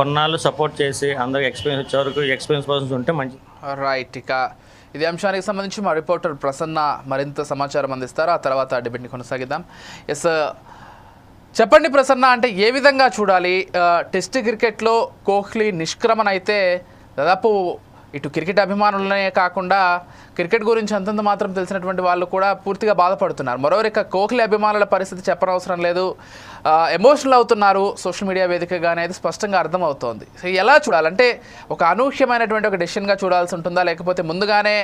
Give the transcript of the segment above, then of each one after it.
కొన్నాళ్ళు సపోర్ట్ చేసి అందరికి ఎక్స్పీరియన్స్ వచ్చే వరకు ఎక్స్పీరియన్స్ పర్సన్స్ ఉంటే మంచి రైట్. ఇక ఇదే అంశానికి సంబంధించి మా రిపోర్టర్ ప్రసన్న మరింత సమాచారం అందిస్తారు. ఆ తర్వాత డిబేట్ని కొనసాగిద్దాం. ఎస్, చెప్పండి ప్రసన్న, అంటే ఏ విధంగా చూడాలి టెస్ట్ క్రికెట్లో కోహ్లీ నిష్క్రమణ అయితే దాదాపు ఇటు క్రికెట్ అభిమానులనే కాకుండా క్రికెట్ గురించి అంతంత మాత్రం తెలిసినటువంటి వాళ్ళు కూడా పూర్తిగా బాధపడుతున్నారు. మరోవైపు ఇక కోహ్లీ అభిమానుల పరిస్థితి చెప్పనవసరం లేదు, ఎమోషనల్ అవుతున్నారు సోషల్ మీడియా వేదికగానే, అది స్పష్టంగా అర్థమవుతోంది. సో ఎలా చూడాలంటే ఒక అనూహ్యమైనటువంటి ఒక డెసిషన్గా చూడాల్సి ఉంటుందా, లేకపోతే ముందుగానే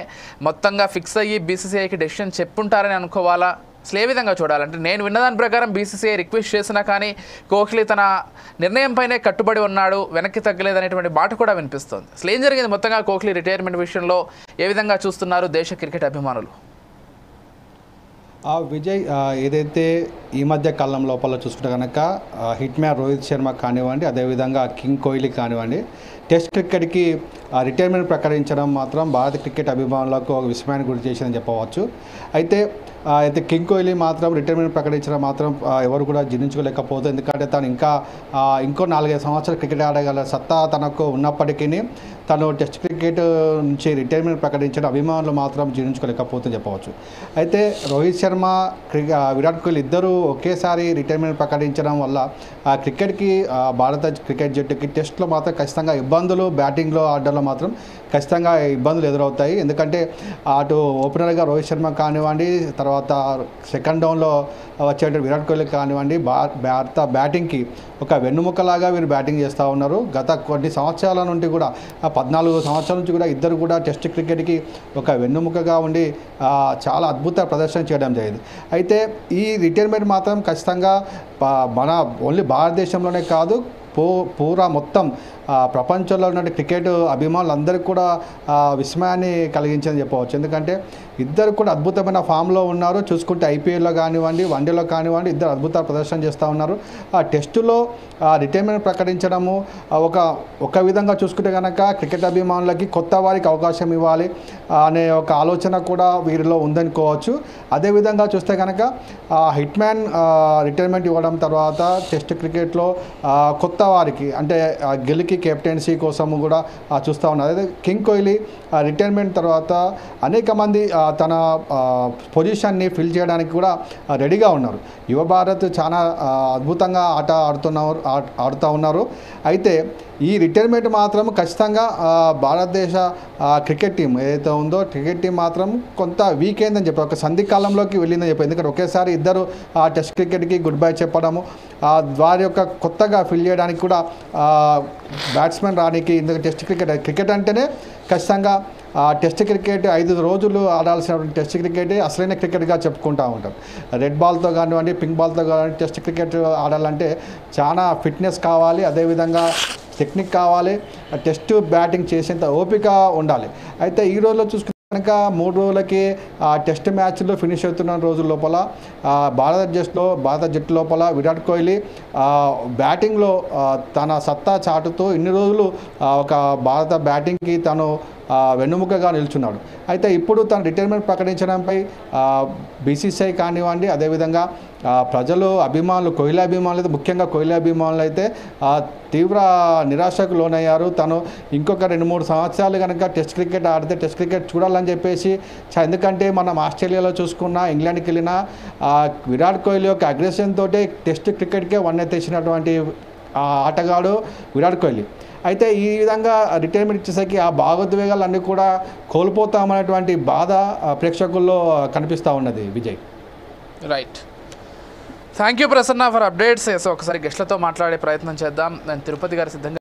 మొత్తంగా ఫిక్స్ అయ్యి బీసీసీఐకి డెసిషన్ చెప్పుంటారని అనుకోవాలా? అసలు ఏ విధంగా చూడాలంటే నేను విన్నదాని ప్రకారం బీసీసీఐ రిక్వెస్ట్ చేసినా కానీ కోహ్లీ తన నిర్ణయంపైనే కట్టుబడి ఉన్నాడు, వెనక్కి తగ్గలేదనేటువంటి మాట కూడా వినిపిస్తోంది. అసలు ఏం జరిగింది మొత్తంగా కోహ్లీ రిటైర్మెంట్ విషయంలో ఏ విధంగా చూస్తున్నారు దేశ క్రికెట్ అభిమానులు? విజయ్, ఏదైతే ఈ మధ్య కాలం లోపల చూసుకుంటే కనుక హిట్ మ్యాన్ రోహిత్ శర్మ కానివ్వండి, అదేవిధంగా కింగ్ కోహ్లీ కానివ్వండి, టెస్ట్ క్రికెట్కి రిటైర్మెంట్ ప్రకటించడం మాత్రం భారత క్రికెట్ అభిమానులకు ఒక విస్మయానికి గురి చేసిందని చెప్పవచ్చు. అయితే కింగ్ కోహ్లీ మాత్రం రిటైర్మెంట్ ప్రకటించడం మాత్రం ఎవరు కూడా జీర్ణించుకోలేకపోతుంది. ఎందుకంటే తను ఇంకో 4-5 సంవత్సరాలు క్రికెట్ ఆడగల సత్తా తనకు ఉన్నప్పటికీ తను టెస్ట్ క్రికెట్ నుంచి రిటైర్మెంట్ ప్రకటించడం అభిమానులు మాత్రం జీర్ణించుకోలేకపోతుంది చెప్పవచ్చు. అయితే రోహిత్ శర్మ, విరాట్ కోహ్లీ ఇద్దరు ఒకేసారి రిటైర్మెంట్ ప్రకటించడం వల్ల క్రికెట్కి, భారత క్రికెట్ జట్టుకి టెస్ట్లో మాత్రం ఖచ్చితంగా ఇబ్బందులు, బ్యాటింగ్లో ఆడడంలో మాత్రం ఖచ్చితంగా ఇబ్బందులు ఎదురవుతాయి. ఎందుకంటే అటు ఓపెనర్గా రోహిత్ శర్మ కానివ్వండి, తర్వాత సెకండ్ డౌన్లో వచ్చేటువంటి విరాట్ కోహ్లీ కానివ్వండి, భారత బ్యాటింగ్కి ఒక వెన్నుముక్కలాగా వీరు బ్యాటింగ్ చేస్తూ ఉన్నారు. గత కొన్ని సంవత్సరాల నుండి కూడా 14 సంవత్సరాల నుంచి కూడా ఇద్దరు కూడా టెస్ట్ క్రికెట్కి ఒక వెన్నుముకగా ఉండి చాలా అద్భుత ప్రదర్శన చేయడం జరిగింది. అయితే ఈ రిటైర్మెంట్ మాత్రం ఖచ్చితంగా మన ఓన్లీ భారతదేశంలోనే కాదు, పూరా మొత్తం ప్రపంచంలో ఉన్న క్రికెట్ అభిమానులందరికీ కూడా విస్మయాన్ని కలిగించని చెప్పవచ్చు. ఎందుకంటే ఇద్దరు కూడా అద్భుతమైన ఫామ్లో ఉన్నారు. చూసుకుంటే ఐపీఎల్లో కానివ్వండి, వన్డేలో కానివ్వండి, ఇద్దరు అద్భుత ప్రదర్శన చేస్తూ ఉన్నారు. ఆ టెస్టులో రిటైర్మెంట్ ప్రకటించడము ఒక విధంగా చూసుకుంటే కనుక క్రికెట్ అభిమానులకి కొత్త వారికి అవకాశం ఇవ్వాలి అనే ఒక ఆలోచన కూడా వీరిలో ఉందనుకోవచ్చు. అదేవిధంగా చూస్తే కనుక హిట్ మ్యాన్ రిటైర్మెంట్ ఇవ్వడం తర్వాత టెస్ట్ క్రికెట్లో కొత్త వారికి అంటే గిల్కి కెప్టెన్సీ కోసం కూడా చూస్తూ ఉన్నారు. అదే కింగ్ కోహ్లీ రిటైర్మెంట్ తర్వాత అనేక మంది తన పొజిషన్ని ఫిల్ చేయడానికి కూడా రెడీగా ఉన్నారు. యువ భారత్ చాలా అద్భుతంగా ఆడుతూ ఉన్నారు. అయితే ఈ రిటైర్మెంట్ మాత్రం ఖచ్చితంగా భారతదేశ క్రికెట్ టీం ఏదైతే ఉందో క్రికెట్ టీం మాత్రం కొంత వీక్ అయిందని చెప్పి ఒక సంధి కాలంలోకి వెళ్ళిందని చెప్పి. ఎందుకంటే ఒకేసారి ఇద్దరు టెస్ట్ క్రికెట్కి గుడ్ బై చెప్పడము, వారి యొక్క కొత్తగా ఫిల్ చేయడానికి కూడా బ్యాట్స్మెన్ రానికి. ఎందుకంటే టెస్ట్ క్రికెట్ అంటేనే ఖచ్చితంగా టెస్ట్ క్రికెట్ 5 రోజులు ఆడాల్సినటువంటి టెస్ట్ క్రికెట్ అసలైన క్రికెట్గా చెప్పుకుంటూ ఉంటాం. రెడ్ బాల్తో కానివ్వండి, పింక్ బాల్తో కానివ్వండి, టెస్ట్ క్రికెట్ ఆడాలంటే చాలా ఫిట్నెస్ కావాలి, అదేవిధంగా టెక్నిక్ కావాలి, టెస్ట్ బ్యాటింగ్ చేసేంత ఓపిక ఉండాలి. అయితే ఈ రోజులో చూసుకుంటే కనుక 3 రోజులకి టెస్ట్ మ్యాచ్లో ఫినిష్ అవుతున్న రోజుల లోపల భారత జట్టు లోపల విరాట్ కోహ్లీ బ్యాటింగ్లో తన సత్తా చాటుతూ ఇన్ని రోజులు ఒక భారత బ్యాటింగ్కి తను వెన్నుముకగా నిల్చున్నాడు. అయితే ఇప్పుడు తన రిటైర్మెంట్ ప్రకటించడంపై బీసీసీఐ కానివ్వండి, అదేవిధంగా ప్రజలు, అభిమానులు, కోహ్లీ అభిమానులు అయితే ముఖ్యంగా కోహ్లీ అభిమానులు అయితే తీవ్ర నిరాశకు లోనయ్యారు. తను ఇంకొక 2-3 సంవత్సరాలు కనుక టెస్ట్ క్రికెట్ ఆడితే టెస్ట్ క్రికెట్ చూడాలని చెప్పేసి, ఎందుకంటే మనం ఆస్ట్రేలియాలో చూసుకున్నా, ఇంగ్లాండ్కి వెళ్ళినా విరాట్ కోహ్లీ యొక్క అగ్రెషన్ తోటే టెస్ట్ క్రికెట్కే వన్నెత్తేసినటువంటి ఆటగాడు విరాట్ కోహ్లీ. అయితే ఈ విధంగా రిటైర్మెంట్ ఇచ్చేసరికి ఆ భావోద్వేగాలన్నీ కూడా కోల్పోతామనేటువంటి బాధ ప్రేక్షకుల్లో కనిపిస్తూ ఉన్నది. Vijay, right. Thank you Prasanna for updates. ఒకసారి గెస్ట్లతో మాట్లాడే ప్రయత్నం చేద్దాం. నేను తిరుపతి గారు సిద్ధంగా